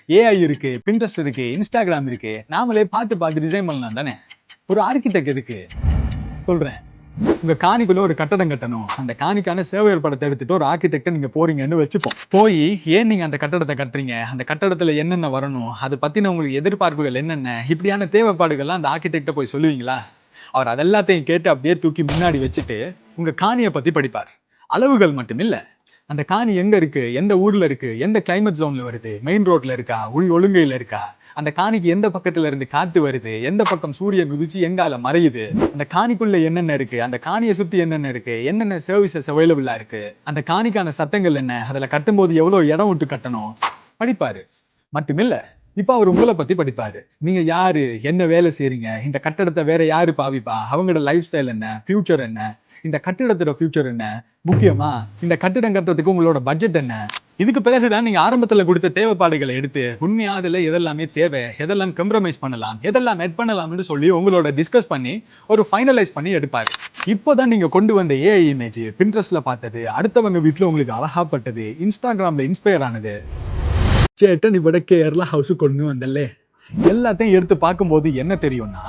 AI இருக்கு, Pinterest இருக்கு, Instagram இருக்கு. நாமளே பார்த்து டிசைன் பண்ணலாம் தானே. ஒரு ஆர்கிடெக்ட் எதுக்கு சொல்றேன். உங்க காணிக்குள்ள ஒரு கட்டடம் கட்டணும். அந்த காணிக்கான சேவையர் படத்தை எடுத்துட்டு ஒரு ஆர்கிடெக்ட் நீங்க போறீங்கன்னு வச்சுப்போம். போய் ஏன் நீங்க அந்த கட்டடத்தை கட்டுறீங்க, அந்த கட்டடத்துல என்னென்ன வரணும், அதை பத்தின உங்களுக்கு எதிர்பார்ப்புகள் என்னென்ன, இப்படியான தேவைப்பாடுகள்லாம் அந்த ஆர்கிடெக்ட போய் சொல்லுவீங்களா? அவர் அதெல்லாத்தையும் கேட்டு அப்படியே தூக்கி முன்னாடி வச்சுட்டு உங்க காணியை பத்தி படிப்பார். அளவுகள் மட்டும் இல்ல, அந்த காணி எங்க இருக்கு, எந்த ஊர்ல இருக்கு, எந்த கிளைமேட் ஜோன்ல வருது, மெயின் ரோட்ல இருக்கா, உள் ஒழுங்கையில இருக்கா, அந்த காணிக்கு எந்த பக்கத்துல இருந்து காத்து வருது, எந்த பக்கம் சூரியன் உதிச்சு எங்கால மறையுது, அந்த காணிக்குள்ள என்னென்ன இருக்கு, அந்த காணியை சுத்தி என்னென்ன இருக்கு, என்னென்ன சர்வீசஸ் அவைலபிளா இருக்கு, அந்த காணிக்கான சட்டங்கள் என்ன, அதுல கட்டும்போது எவ்வளவு இடம் விட்டு கட்டணும் படிப்பாரு. மட்டுமில்ல, இப்ப அவர் உங்களை பத்தி படிப்பாரு. நீங்க யாரு, என்ன வேலை செய்றீங்க, இந்த கட்டடத்தை வேற யாரு பாவிப்பா, அவங்களோட லைஃப் ஸ்டைல் என்ன, ஃபியூச்சர் என்ன, இந்த கட்டிடத்தோட ஃபியூச்சர் என்ன, முக்கியமா இந்த கட்டிடம் கட்டுறதுக்கு உங்களோட பட்ஜெட் என்ன. இதுக்கு பிறகுதான் நீங்க ஆரம்பத்துல கொடுத்த தேவைப்பாடுகளை எடுத்து உண்மையா அதுல எதெல்லாமே தேவை, எதெல்லாம் கம்ப்ரமைஸ் பண்ணலாம், எதெல்லாம் நெட் பண்ணலாம்னு சொல்லி உங்களோட டிஸ்கஸ் பண்ணி ஒரு ஃபைனலைஸ் பண்ணி எடுப்பாரு. இப்போதான் நீங்க கொண்டு வந்த ஏஐ இமேஜ் பின்ட்ரெஸ்ட்ல பார்த்தது, அடுத்தவங்க வீட்டுல உங்களுக்கு அழகாப்பட்டது, இன்ஸ்டாகிராம்ல இன்ஸ்பயர் ஆனது, சேட்டன் இவட கேரளா ஹவுஸ் கொண்டு வந்தல்லே, எல்லாத்தையும் எடுத்து பார்க்கும்போது என்ன தெரியும்னா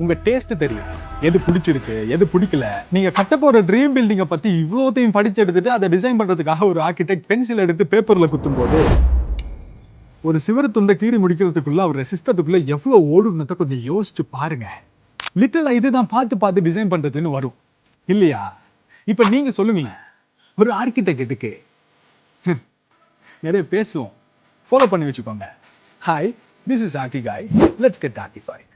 உங்க டேஸ்ட் தெரியும். எது பிடிச்சிருக்கு, எது பிடிக்கல. நீங்க கட்ட போற ட்ரீம் பில்டிங்கை பத்தி இவ்வளோத்தையும் படிச்சு எடுத்துட்டு அதை டிசைன் பண்றதுக்காக ஒரு ஆர்கிடெக்ட் பென்சில் எடுத்து பேப்பர்ல குத்தும் போது ஒரு சிவர துண்டை கீறி முடிக்கிறதுக்குள்ள அவர் சிஸ்டத்துக்குள்ள எவ்வளவு ஓடுனதை கொஞ்சம் யோசிச்சு பாருங்க. லிட்டலா இதுதான் பார்த்து டிசைன் பண்றதுன்னு வரும் இல்லையா? இப்ப நீங்க சொல்லுங்களேன், ஒரு ஆர்கிடெக்ட் எதுக்கு? நிறைய பேசுவோம், ஃபாலோ பண்ணி வச்சுக்கோங்க. Hi, this is archi guy. Let's get ஆர்கிஃபைட்.